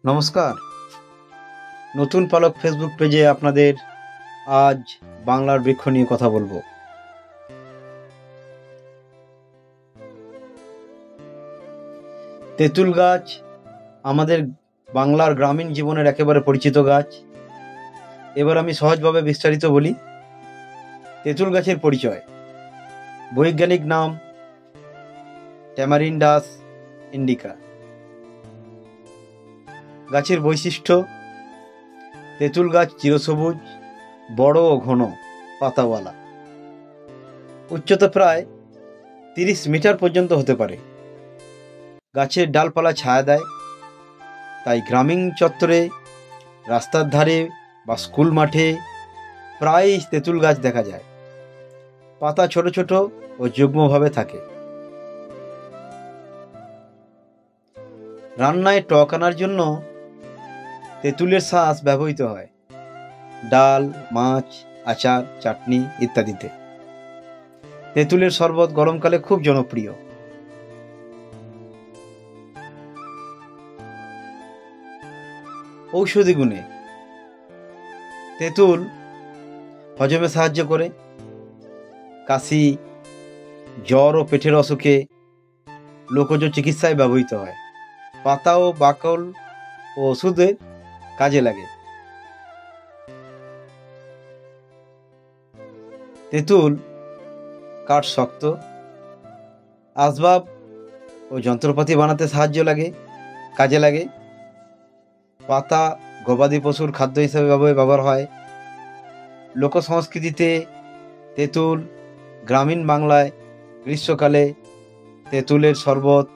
নমস্কার। নতুন পালক ফেসবুক পেজে আপনাদের আজ বাংলার বৃক্ষ নিয়ে কথা বলবো। তেঁতুল গাছ আমাদের বাংলার গ্রামীণ জীবনের একেবারে পরিচিত গাছ। এবার আমি সহজভাবে বিস্তারিত বলি। তেঁতুল গাছের পরিচয়। বৈজ্ঞানিক নাম ট্যামারিন্ডাস ইন্ডিকা। গাছের বৈশিষ্ট্য: তেঁতুল গাছ চিরসবুজ, বড় ও ঘন পাতাওয়ালা, উচ্চতা প্রায় 30 মিটার পর্যন্ত হতে পারে। গাছের ডালপালা ছায়া দেয়, তাই গ্রামীণ চত্বরে, রাস্তার ধারে বা স্কুল মাঠে প্রায়ই তেঁতুল গাছ দেখা যায়। পাতা ছোট ছোট ও যুগ্মভাবে থাকে। রান্নায় টক আনার জন্য তেঁতুলের শাঁস ব্যবহৃত হয়, ডাল, মাছ, আচার, চাটনি ইত্যাদিতে। তেঁতুলের শরবত গরমকালে খুব জনপ্রিয়। ঔষধি গুণে: তেঁতুল হজমে সাহায্য করে। কাশি, জ্বর ও পেটের অসুখে লোকজ চিকিৎসায় ব্যবহৃত হয়। পাতা ও বাকল ও ওষুধে কাজে লাগে। তেঁতুল কাঠ শক্ত, আসবাব ও যন্ত্রপাতি বানাতে কাজে লাগে। পাতা গবাদি পশুর খাদ্য হিসেবে ব্যবহার হয়। লোক সংস্কৃতিতে তেঁতুল গ্রামীণ বাংলায় গ্রীষ্মকালে তেঁতুলের শরবত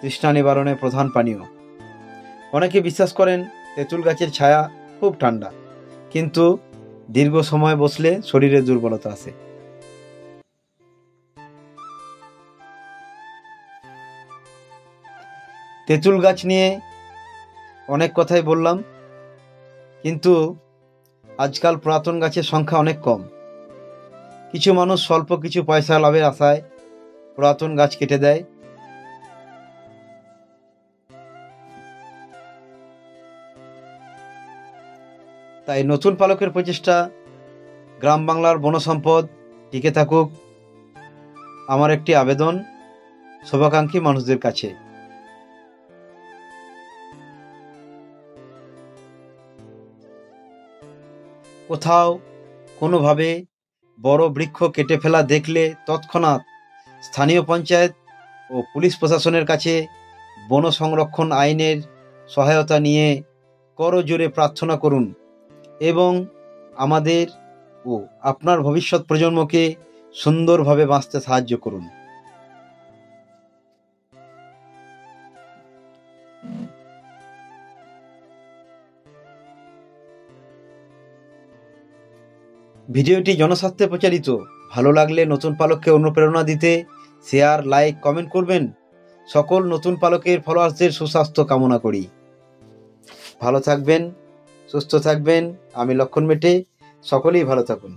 তৃষ্ণা নিবারণে প্রধান পানীয়। অনেকে বিশ্বাস করেন তেঁতুল গাছের ছায়া খুব ঠান্ডা, কিন্তু দীর্ঘ সময় বসলে শরীরে দুর্বলতা আসে। তেঁতুল গাছ নিয়ে অনেক কথাই বললাম, কিন্তু আজকাল পুরাতন গাছের সংখ্যা অনেক কম। কিছু মানুষ স্বল্প কিছু পয়সা লাভের আশায় পুরাতন গাছ কেটে দেয়। তাই নতুন পালকের প্রচেষ্টা গ্রাম বাংলার বনসম্পদ টিকে থাকুক, আমার একটি আবেদন শুভাকাঙ্ক্ষী মানুষদের কাছে। কোথাও কোনোভাবে বড় বৃক্ষ কেটে ফেলা দেখলে তৎক্ষণাৎ স্থানীয় পঞ্চায়েত ও পুলিশ প্রশাসনের কাছে বন সংরক্ষণ আইনের সহায়তা নিয়ে করজোড়ে প্রার্থনা করুন এবং আমাদের ও আপনার ভবিষ্যৎ প্রজন্মকে সুন্দরভাবে বাঁচতে সাহায্য করুন। ভিডিওটি জনস্বার্থে প্রচারিত। ভালো লাগলে নতুন পালককে অনুপ্রেরণা দিতে শেয়ার, লাইক, কমেন্ট করবেন। সকল নতুন পালকের ফলোয়ার্সদের সুস্বাস্থ্য কামনা করি। ভালো থাকবেন, সুস্থ থাকবেন। আমি লক্ষণ মেটে। সকলেই ভালো থাকুন।